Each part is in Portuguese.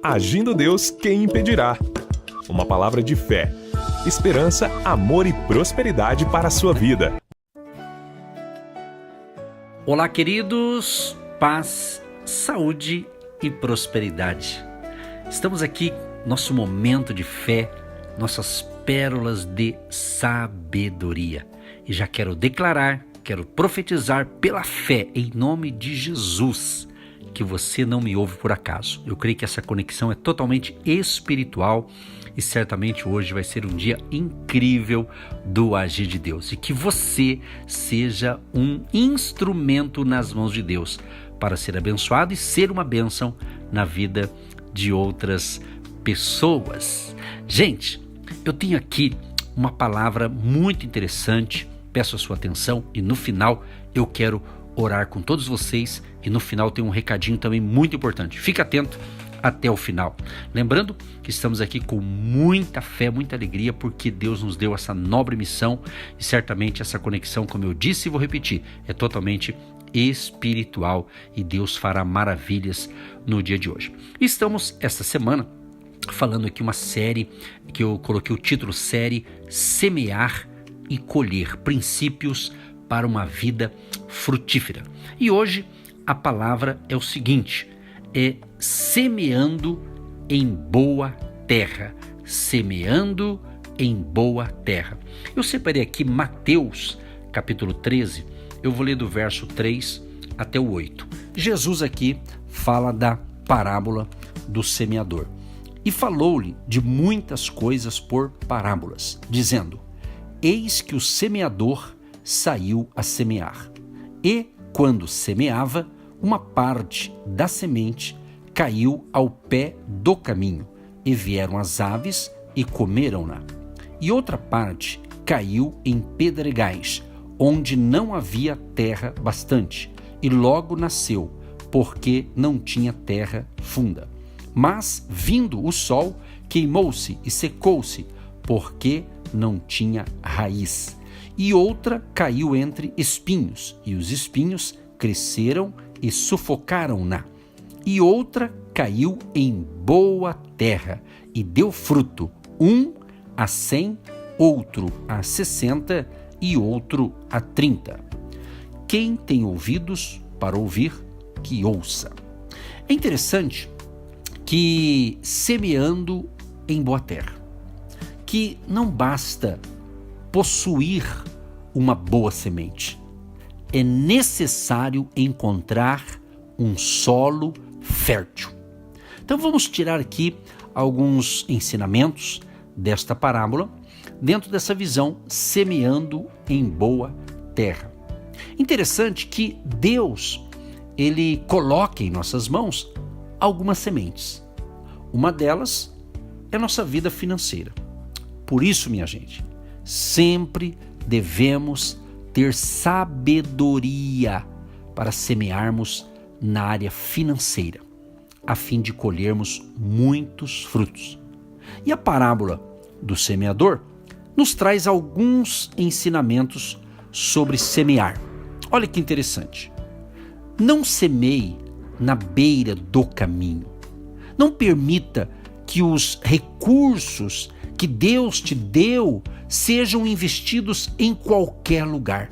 Agindo Deus, quem impedirá? Uma palavra de fé, esperança, amor e prosperidade para a sua vida. Olá, queridos, paz, saúde e prosperidade. Estamos aqui, nosso momento de fé, nossas pérolas de sabedoria. E já quero declarar, quero profetizar pela fé, em nome de Jesus, que você não me ouve por acaso. Eu creio que essa conexão é totalmente espiritual e certamente hoje vai ser um dia incrível do agir de Deus. E que você seja um instrumento nas mãos de Deus para ser abençoado e ser uma bênção na vida de outras pessoas. Gente, eu tenho aqui uma palavra muito interessante, peço a sua atenção e no final eu quero orar com todos vocês e no final tem um recadinho também muito importante. Fique atento até o final. Lembrando que estamos aqui com muita fé, muita alegria, porque Deus nos deu essa nobre missão e certamente essa conexão, como eu disse e vou repetir, é totalmente espiritual e Deus fará maravilhas no dia de hoje. Estamos esta semana falando aqui uma série que eu coloquei o título, série Semear e Colher, princípios para uma vida frutífera. E hoje a palavra é o seguinte, é semeando em boa terra, semeando em boa terra. Eu separei aqui Mateus capítulo 13, eu vou ler do verso 3 até o 8. Jesus aqui fala da parábola do semeador e falou-lhe de muitas coisas por parábolas, dizendo: eis que o semeador saiu a semear. E, quando semeava, uma parte da semente caiu ao pé do caminho, e vieram as aves e comeram-na. E outra parte caiu em pedregais, onde não havia terra bastante, e logo nasceu, porque não tinha terra funda. Mas, vindo o sol, queimou-se e secou-se, porque não tinha raiz. E outra caiu entre espinhos, e os espinhos cresceram e sufocaram-na. E outra caiu em boa terra, e deu fruto, 100, outro 60 e outro 30. Quem tem ouvidos para ouvir, que ouça. É interessante que semeando em boa terra, que não basta possuir uma boa semente. É necessário encontrar um solo fértil. Então vamos tirar aqui alguns ensinamentos desta parábola dentro dessa visão semeando em boa terra. Interessante que Deus, ele coloca em nossas mãos algumas sementes. Uma delas é a nossa vida financeira. Por isso, minha gente, sempre devemos ter sabedoria para semearmos na área financeira, a fim de colhermos muitos frutos. E a parábola do semeador nos traz alguns ensinamentos sobre semear. Olha que interessante. Não semeie na beira do caminho. Não permita que os recursos que Deus te deu sejam investidos em qualquer lugar.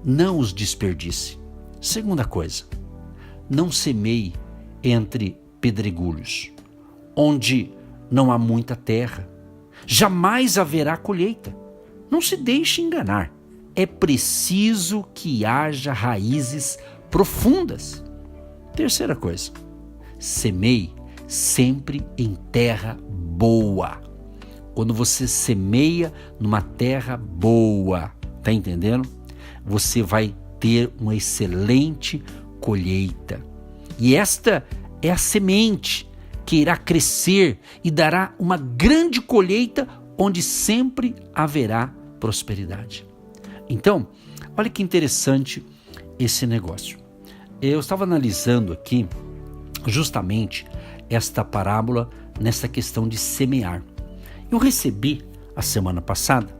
Não os desperdice. Segunda coisa, não semeie entre pedregulhos, onde não há muita terra. Jamais haverá colheita. Não se deixe enganar. É preciso que haja raízes profundas. Terceira coisa, semeie sempre em terra boa. Quando você semeia numa terra boa, tá entendendo? Você vai ter uma excelente colheita. E esta é a semente que irá crescer e dará uma grande colheita onde sempre haverá prosperidade. Então, olha que interessante esse negócio. Eu estava analisando aqui justamente esta parábola nessa questão de semear. Eu recebi a semana passada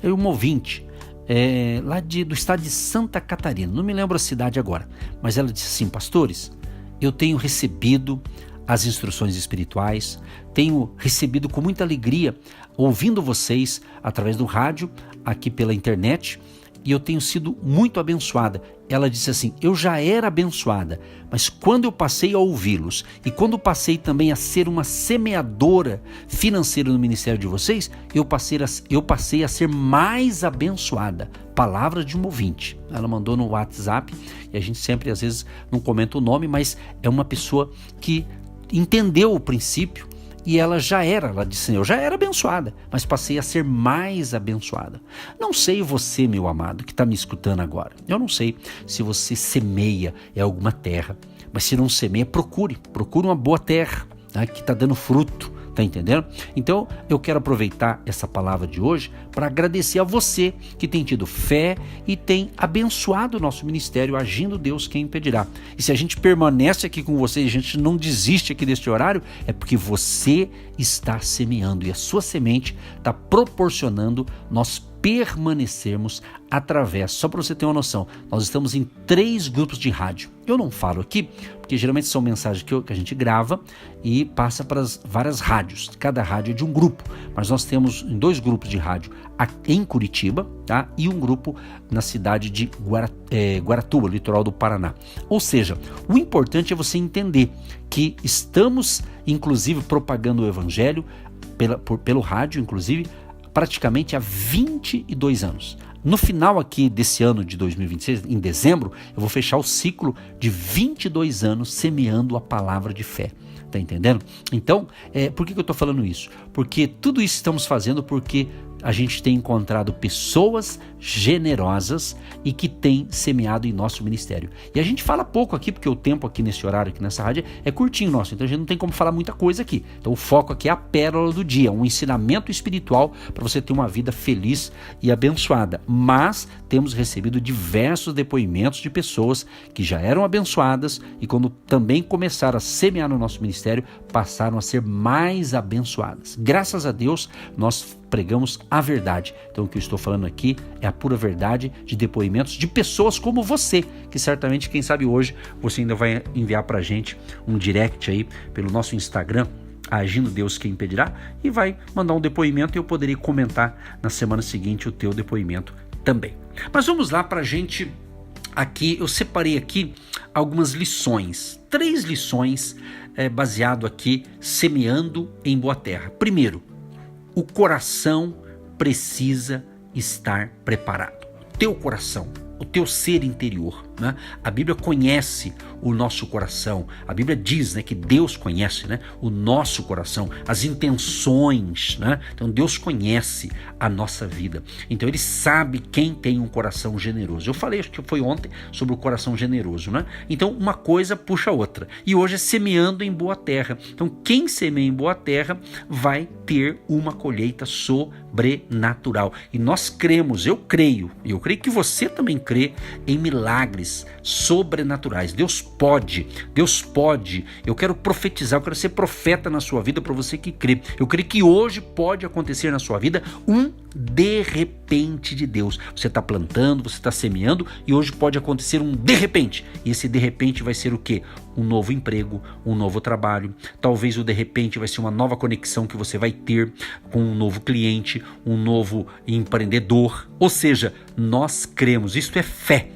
um ouvinte lá do estado de Santa Catarina, não me lembro a cidade agora, mas ela disse assim: pastores, eu tenho recebido as instruções espirituais, tenho recebido com muita alegria, ouvindo vocês através do rádio, aqui pela internet, e eu tenho sido muito abençoada. Ela disse assim: eu já era abençoada, mas quando eu passei a ouvi-los e quando passei também a ser uma semeadora financeira no ministério de vocês, eu passei a ser mais abençoada. Palavra de um ouvinte. Ela mandou no WhatsApp e a gente sempre às vezes não comenta o nome, mas é uma pessoa que entendeu o princípio. E ela disse, eu já era abençoada, mas passei a ser mais abençoada. Não sei você, meu amado, que está me escutando agora. Eu não sei se você semeia em alguma terra, mas se não semeia, procure uma boa terra, né, que está dando fruto. Tá entendendo? Então eu quero aproveitar essa palavra de hoje para agradecer a você que tem tido fé e tem abençoado o nosso ministério, agindo Deus quem impedirá. E se a gente permanece aqui com você e a gente não desiste aqui deste horário, é porque você está semeando e a sua semente está proporcionando nós permanecermos através. Só para você ter uma noção, nós estamos em 3 grupos de rádio. Eu não falo aqui, porque geralmente são mensagens que a gente grava e passa para as várias rádios. Cada rádio é de um grupo, mas nós temos 2 grupos de rádio em Curitiba, tá? E um grupo na cidade de Guaratuba, litoral do Paraná. Ou seja, o importante é você entender que estamos, inclusive, propagando o evangelho pelo rádio, inclusive, praticamente há 22 anos. No final aqui desse ano de 2026, em dezembro, eu vou fechar o ciclo de 22 anos semeando a palavra de fé. Tá entendendo? Então, por que eu estou falando isso? Porque tudo isso estamos fazendo porque a gente tem encontrado pessoas generosas e que têm semeado em nosso ministério. E a gente fala pouco aqui, porque o tempo aqui nesse horário, aqui nessa rádio, é curtinho nosso, então a gente não tem como falar muita coisa aqui. Então o foco aqui é a pérola do dia, um ensinamento espiritual para você ter uma vida feliz e abençoada. Mas temos recebido diversos depoimentos de pessoas que já eram abençoadas e quando também começaram a semear no nosso ministério, passaram a ser mais abençoadas. Graças a Deus, nós pregamos a verdade. Então o que eu estou falando aqui é a pura verdade de depoimentos de pessoas como você, que certamente, quem sabe hoje, você ainda vai enviar pra gente um direct aí pelo nosso Instagram, Agindo Deus Quem Impedirá, e vai mandar um depoimento e eu poderei comentar na semana seguinte o teu depoimento também. Mas vamos lá pra gente aqui, eu separei aqui algumas lições, 3 lições baseado aqui, semeando em boa terra. Primeiro, o coração precisa estar preparado. Teu coração, o teu ser interior, né? A Bíblia conhece o nosso coração. A Bíblia diz, né, que Deus conhece, né, o nosso coração, as intenções, né? Então Deus conhece a nossa vida. Então Ele sabe quem tem um coração generoso. Eu falei, acho que foi ontem, sobre o coração generoso, né? Então uma coisa puxa a outra. E hoje é semeando em boa terra. Então quem semeia em boa terra vai ter uma colheita sobrenatural. E nós cremos, eu creio que você também crê em milagres sobrenaturais. Deus pode. Eu quero profetizar, eu quero ser profeta na sua vida para você que crê. Eu creio que hoje pode acontecer na sua vida um de repente de Deus. Você está plantando, você está semeando e hoje pode acontecer um de repente. E esse de repente vai ser o quê? Um novo emprego, um novo trabalho. Talvez o de repente vai ser uma nova conexão que você vai ter com um novo cliente, um novo empreendedor. Ou seja, nós cremos. Isto é fé.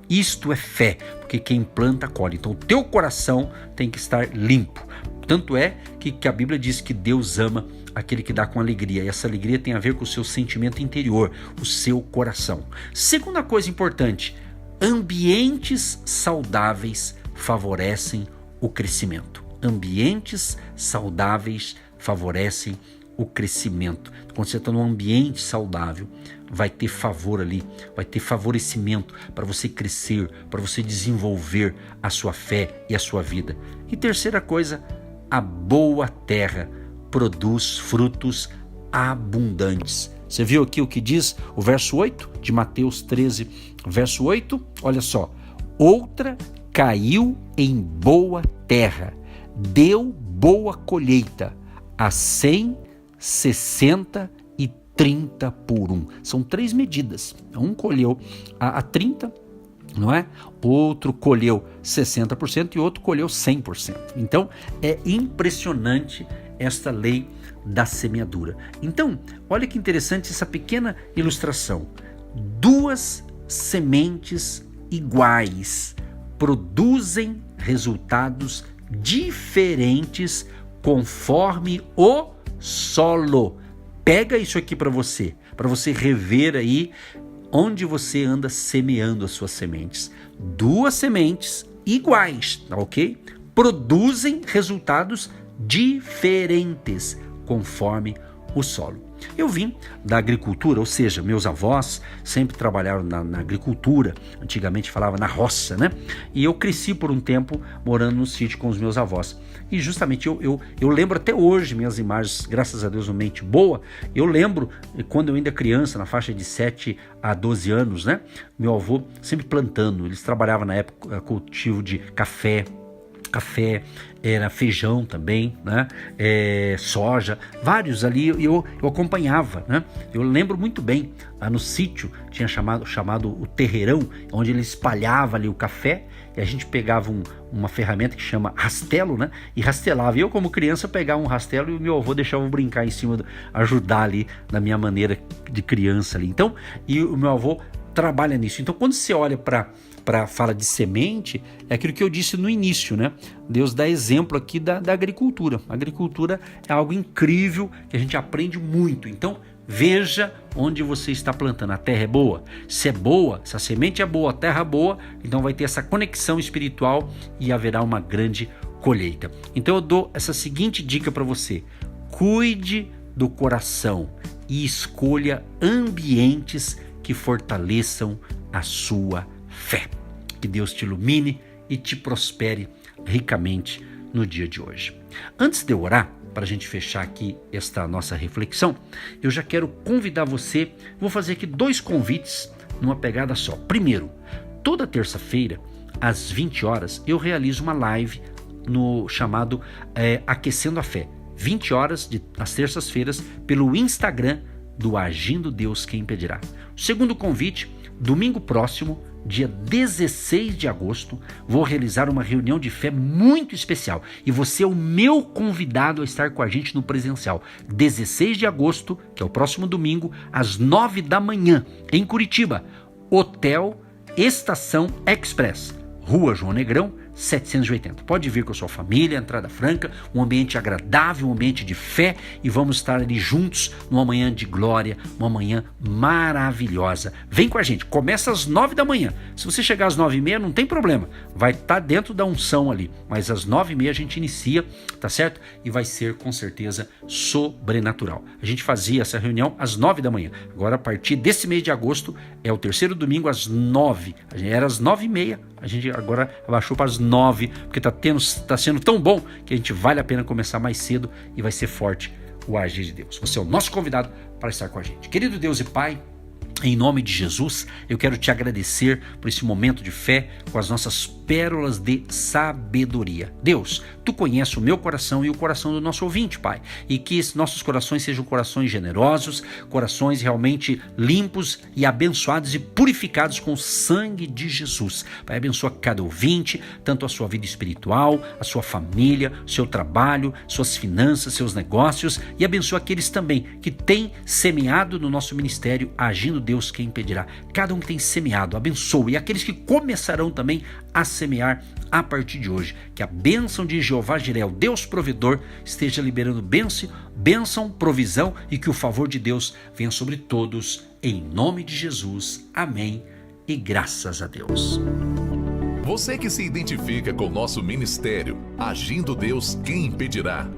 Isto é fé, porque quem planta colhe. Então o teu coração tem que estar limpo. Tanto é que a Bíblia diz que Deus ama aquele que dá com alegria. E essa alegria tem a ver com o seu sentimento interior, o seu coração. Segunda coisa importante, ambientes saudáveis favorecem o crescimento. Ambientes saudáveis favorecem o crescimento. Quando você está num ambiente saudável, vai ter favor ali, vai ter favorecimento para você crescer, para você desenvolver a sua fé e a sua vida. E terceira coisa, a boa terra produz frutos abundantes. Você viu aqui o que diz o verso 8 de Mateus 13, verso 8? Olha só, outra caiu em boa terra, deu boa colheita, a 100, 60 e 30 por 1. São 3 medidas. Um colheu a 30, não é? Outro colheu 60% e outro colheu 100%. Então, é impressionante esta lei da semeadura. Então, olha que interessante essa pequena ilustração. 2 sementes iguais produzem resultados diferentes conforme o solo. Pega isso aqui para você rever aí onde você anda semeando as suas sementes. 2 sementes iguais, tá ok? Produzem resultados diferentes conforme o solo. Eu vim da agricultura, ou seja, meus avós sempre trabalharam na agricultura, antigamente falava na roça, né? E eu cresci por um tempo morando no sítio com os meus avós. E justamente eu lembro até hoje minhas imagens, graças a Deus, uma mente boa. Eu lembro quando eu ainda criança, na faixa de 7 a 12 anos, né? Meu avô sempre plantando, eles trabalhavam na época cultivo de café, era feijão também, né? Soja, vários ali eu acompanhava, né? Eu lembro muito bem, no sítio tinha chamado o terreirão, onde ele espalhava ali o café e a gente pegava uma ferramenta que chama rastelo, né? E rastelava. E eu, como criança, pegava um rastelo e o meu avô deixava eu brincar em cima, ajudar ali na minha maneira de criança ali. Então, e o meu avô trabalha nisso. Então, quando você olha para fala de semente, é aquilo que eu disse no início, né? Deus dá exemplo aqui da agricultura. A agricultura é algo incrível que a gente aprende muito. Então, veja onde você está plantando. A terra é boa? Se é boa, se a semente é boa, a terra é boa, então vai ter essa conexão espiritual e haverá uma grande colheita. Então, eu dou essa seguinte dica para você. Cuide do coração e escolha ambientes que fortaleçam a sua fé. Que Deus te ilumine e te prospere ricamente no dia de hoje. Antes de eu orar, para a gente fechar aqui esta nossa reflexão, eu já quero convidar você, vou fazer aqui 2 convites numa pegada só. Primeiro, toda terça-feira, às 20 horas, eu realizo uma live no chamado Aquecendo a Fé. 20 horas às terças-feiras, pelo Instagram do Agindo Deus Quem Impedirá. O segundo convite, domingo próximo, dia 16 de agosto, vou realizar uma reunião de fé muito especial e você é o meu convidado a estar com a gente no presencial. 16 de agosto, que é o próximo domingo, às 9 da manhã, em Curitiba, Hotel Estação Express, Rua João Negrão, 780. Pode vir com a sua família, entrada franca, um ambiente agradável, um ambiente de fé, e vamos estar ali juntos numa manhã de glória, uma manhã maravilhosa. Vem com a gente, começa às 9 da manhã. Se você chegar às 9h30, não tem problema, vai estar dentro da unção ali, mas às 9h30 a gente inicia, tá certo? E vai ser com certeza sobrenatural. A gente fazia essa reunião às 9 da manhã, agora a partir desse mês de agosto é o terceiro domingo às 9, era às 9h30, a gente agora abaixou para as 9, porque tá sendo tão bom que a gente vale a pena começar mais cedo e vai ser forte o agir de Deus. Você é o nosso convidado para estar com a gente. Querido Deus e Pai, em nome de Jesus, eu quero te agradecer por esse momento de fé com as nossas pérolas de sabedoria. Deus, tu conheces o meu coração e o coração do nosso ouvinte, Pai, e que nossos corações sejam corações generosos, corações realmente limpos e abençoados e purificados com o sangue de Jesus. Pai, abençoa cada ouvinte, tanto a sua vida espiritual, a sua família, seu trabalho, suas finanças, seus negócios, e abençoa aqueles também que têm semeado no nosso ministério, agindo Deus Quem Impedirá. Cada um que tem semeado, abençoa, e aqueles que começarão também a semear a partir de hoje. Que a bênção de Jeová Jireh, o Deus provedor, esteja liberando bênção, provisão, e que o favor de Deus venha sobre todos, em nome de Jesus. Amém e graças a Deus. Você que se identifica com o nosso ministério, Agindo Deus Quem Impedirá,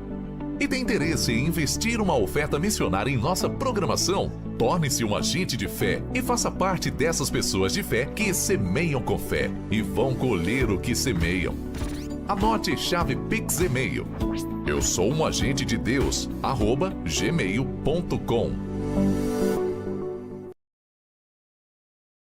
e tem interesse em investir uma oferta missionária em nossa programação, torne-se um agente de fé e faça parte dessas pessoas de fé que semeiam com fé e vão colher o que semeiam. Anote chave Pix e-mail. Eu sou um agente de Deus, @gmail.com.